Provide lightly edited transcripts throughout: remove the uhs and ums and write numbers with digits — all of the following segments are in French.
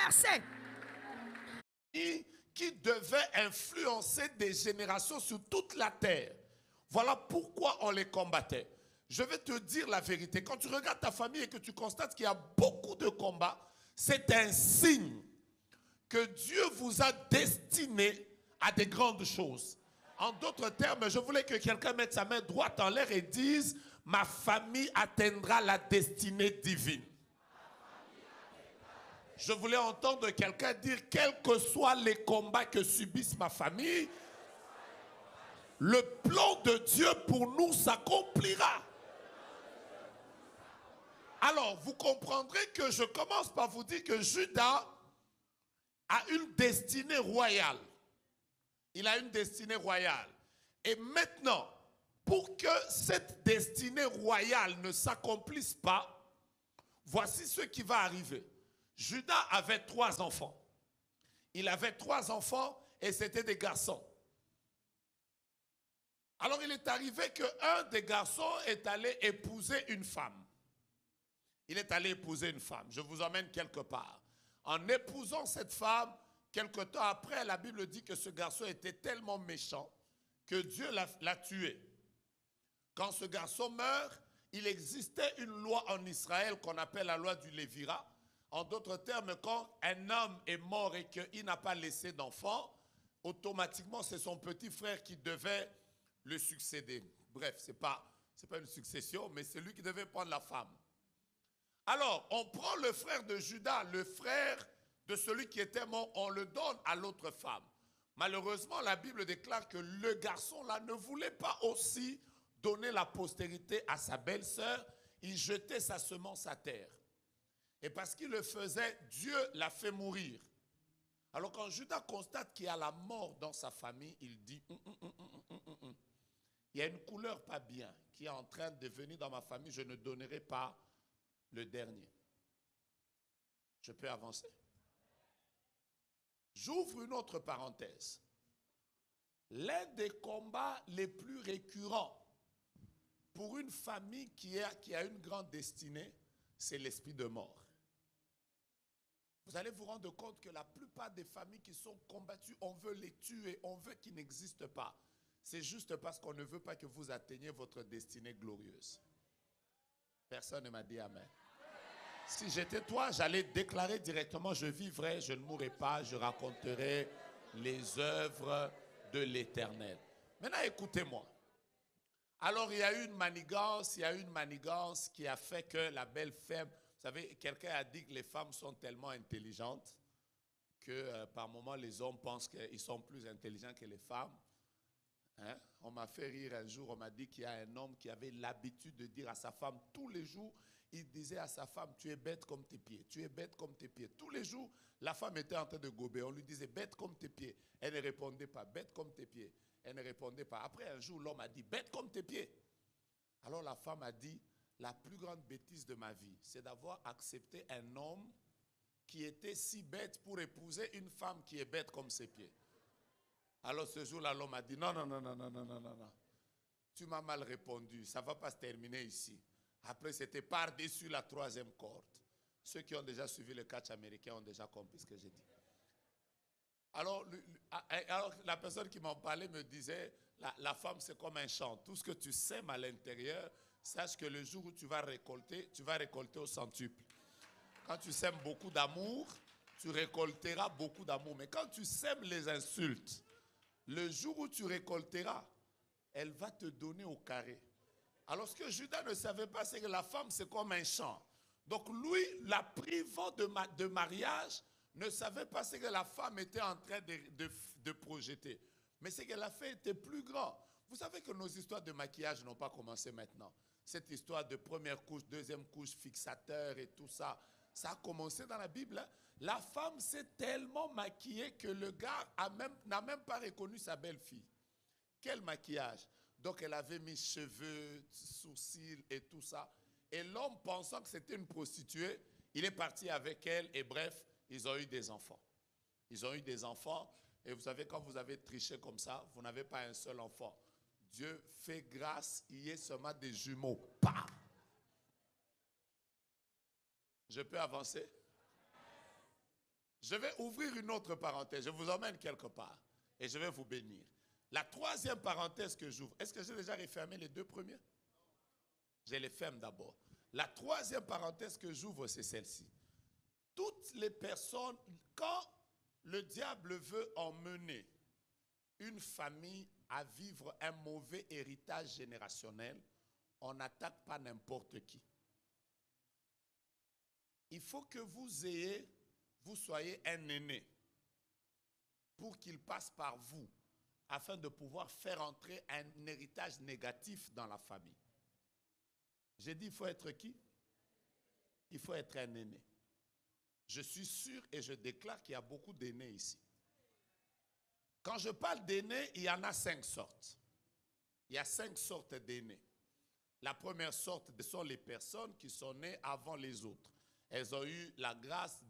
verset. Qui devait influencer des générations sur toute la terre. Voilà pourquoi on les combattait. Je vais te dire la vérité. Quand tu regardes ta famille et que tu constates qu'il y a beaucoup de combats, c'est un signe que Dieu vous a destiné à des grandes choses. En d'autres termes, je voulais que quelqu'un mette sa main droite en l'air et dise: ma famille atteindra la destinée divine. Je voulais entendre quelqu'un dire: quels que soient les combats que subisse ma famille, le plan de Dieu pour nous s'accomplira. Alors, vous comprendrez que je commence par vous dire que Judas a une destinée royale. Il a une destinée royale. Et maintenant, pour que cette destinée royale ne s'accomplisse pas, voici ce qui va arriver. Judas avait 3 enfants. Il avait 3 enfants et c'était des garçons. Alors il est arrivé qu'un des garçons est allé épouser une femme. Il est allé épouser une femme. Je vous emmène quelque part. En épousant cette femme, quelque temps après, la Bible dit que ce garçon était tellement méchant que Dieu l'a tué. Quand ce garçon meurt, il existait une loi en Israël qu'on appelle la loi du Lévira. En d'autres termes, quand un homme est mort et qu'il n'a pas laissé d'enfant, automatiquement, c'est son petit frère qui devait le succéder. Bref, ce n'est pas une succession, mais c'est lui qui devait prendre la femme. Alors, on prend le frère de Judas, le frère de celui qui était mort, on le donne à l'autre femme. Malheureusement, la Bible déclare que le garçon-là ne voulait pas aussi donner la postérité à sa belle-sœur. Il jetait sa semence à terre. Et parce qu'il le faisait, Dieu l'a fait mourir. Alors quand Judas constate qu'il y a la mort dans sa famille, il dit il y a une couleur pas bien qui est en train de venir dans ma famille, je ne donnerai pas le dernier. Je peux avancer? J'ouvre une autre parenthèse. L'un des combats les plus récurrents pour une famille qui a une grande destinée, c'est l'esprit de mort. Vous allez vous rendre compte que la plupart des familles qui sont combattues, on veut les tuer, on veut qu'ils n'existent pas. C'est juste parce qu'on ne veut pas que vous atteigniez votre destinée glorieuse. Personne ne m'a dit amen. Si j'étais toi, j'allais déclarer directement: je vivrai, je ne mourrai pas, je raconterai les œuvres de l'Éternel. Maintenant, écoutez-moi. Alors, il y a eu une manigance qui a fait que la belle femme, vous savez, quelqu'un a dit que les femmes sont tellement intelligentes que par moments, les hommes pensent qu'ils sont plus intelligents que les femmes. Hein? On m'a fait rire un jour, on m'a dit qu'il y a un homme qui avait l'habitude de dire à sa femme tous les jours, il disait à sa femme: tu es bête comme tes pieds, tu es bête comme tes pieds. Tous les jours, la femme était en train de gober, on lui disait: bête comme tes pieds. Elle ne répondait pas, bête comme tes pieds. Elle ne répondait pas. Après un jour, l'homme a dit: bête comme tes pieds. Alors la femme a dit: la plus grande bêtise de ma vie, c'est d'avoir accepté un homme qui était si bête pour épouser une femme qui est bête comme ses pieds. Alors ce jour-là, l'homme a dit: non. Tu m'as mal répondu, ça ne va pas se terminer ici. Après, c'était par-dessus la 3e corde. Ceux qui ont déjà suivi le catch américain ont déjà compris ce que j'ai dit. Alors, la personne qui m'en parlait me disait: la femme, c'est comme un champ. Tout ce que tu sèmes à l'intérieur, sache que le jour où tu vas récolter au centuple. Quand tu sèmes beaucoup d'amour, tu récolteras beaucoup d'amour. Mais quand tu sèmes les insultes, le jour où tu récolteras, elle va te donner au carré. Alors ce que Judas ne savait pas, c'est que la femme, c'est comme un champ. Donc lui, la privant de mariage, ne savait pas ce que la femme était en train de projeter. Mais ce qu'elle a fait était plus grand. Vous savez que nos histoires de maquillage n'ont pas commencé maintenant. Cette histoire de première couche, deuxième couche, fixateur et tout ça, ça a commencé dans la Bible. Hein. La femme s'est tellement maquillée que le gars n'a même pas reconnu sa belle-fille. Quel maquillage! Donc elle avait mis cheveux, sourcils et tout ça. Et l'homme, pensant que c'était une prostituée, il est parti avec elle et bref, ils ont eu des enfants. Ils ont eu des enfants et vous savez, quand vous avez triché comme ça, vous n'avez pas un seul enfant. Dieu fait grâce, il y a seulement des jumeaux. Pam! Je peux avancer? Je vais ouvrir une autre parenthèse. Je vous emmène quelque part et je vais vous bénir. La troisième parenthèse que j'ouvre, est-ce que j'ai déjà refermé les deux premiers? Je les ferme d'abord. La troisième parenthèse que j'ouvre, c'est celle-ci. Toutes les personnes, quand le diable veut emmener une famille à vivre un mauvais héritage générationnel, on n'attaque pas n'importe qui. Il faut que vous soyez un aîné pour qu'il passe par vous afin de pouvoir faire entrer un héritage négatif dans la famille. J'ai dit, il faut être qui? Il faut être un aîné. Je suis sûr et je déclare qu'il y a beaucoup d'aînés ici. Quand je parle d'aînés, il y en a 5 sortes. Il y a 5 sortes d'aînés. La première sorte, ce sont les personnes qui sont nées avant les autres. Elles ont eu la grâce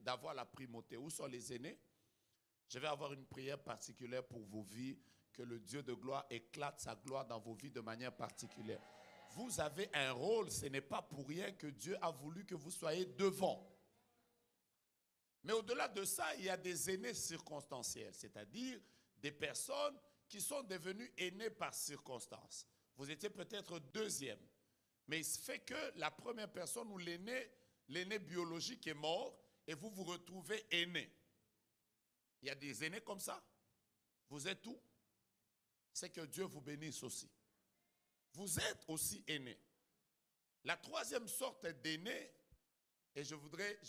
d'avoir la primauté. Où sont les aînés? Je vais avoir une prière particulière pour vos vies, que le Dieu de gloire éclate sa gloire dans vos vies de manière particulière. Vous avez un rôle, ce n'est pas pour rien que Dieu a voulu que vous soyez devant. Mais au-delà de ça, il y a des aînés circonstanciels, c'est-à-dire des personnes qui sont devenues aînées par circonstance. Vous étiez peut-être deuxième, mais il se fait que la première personne ou l'aîné biologique est mort et vous vous retrouvez aîné. Il y a des aînés comme ça. Vous êtes où? C'est que Dieu vous bénisse aussi. Vous êtes aussi aîné. La troisième sorte d'aînés, et je voudrais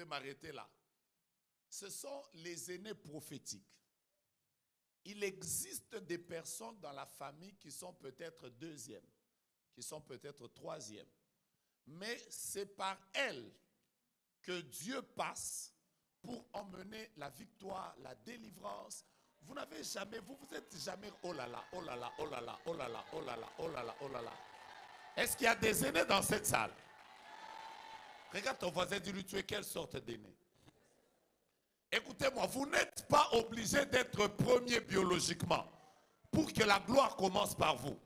m'arrêter là. Ce sont les aînés prophétiques. Il existe des personnes dans la famille qui sont peut-être deuxième, qui sont peut-être troisième. Mais c'est par elles que Dieu passe pour emmener la victoire, la délivrance. Vous n'avez jamais, vous êtes jamais, oh là là, oh là là, oh là là, oh là là, oh là là, oh là là, oh là là. Est-ce qu'il y a des aînés dans cette salle? Regarde ton voisin, dis-lui, tu es quelle sorte d'aîné? Écoutez-moi, vous n'êtes pas obligé d'être premier biologiquement pour que la gloire commence par vous.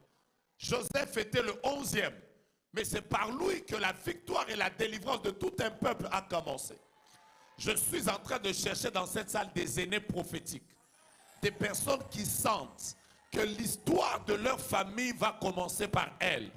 Joseph était le 11e, mais c'est par lui que la victoire et la délivrance de tout un peuple a commencé. Je suis en train de chercher dans cette salle des aînés prophétiques, des personnes qui sentent que l'histoire de leur famille va commencer par elles.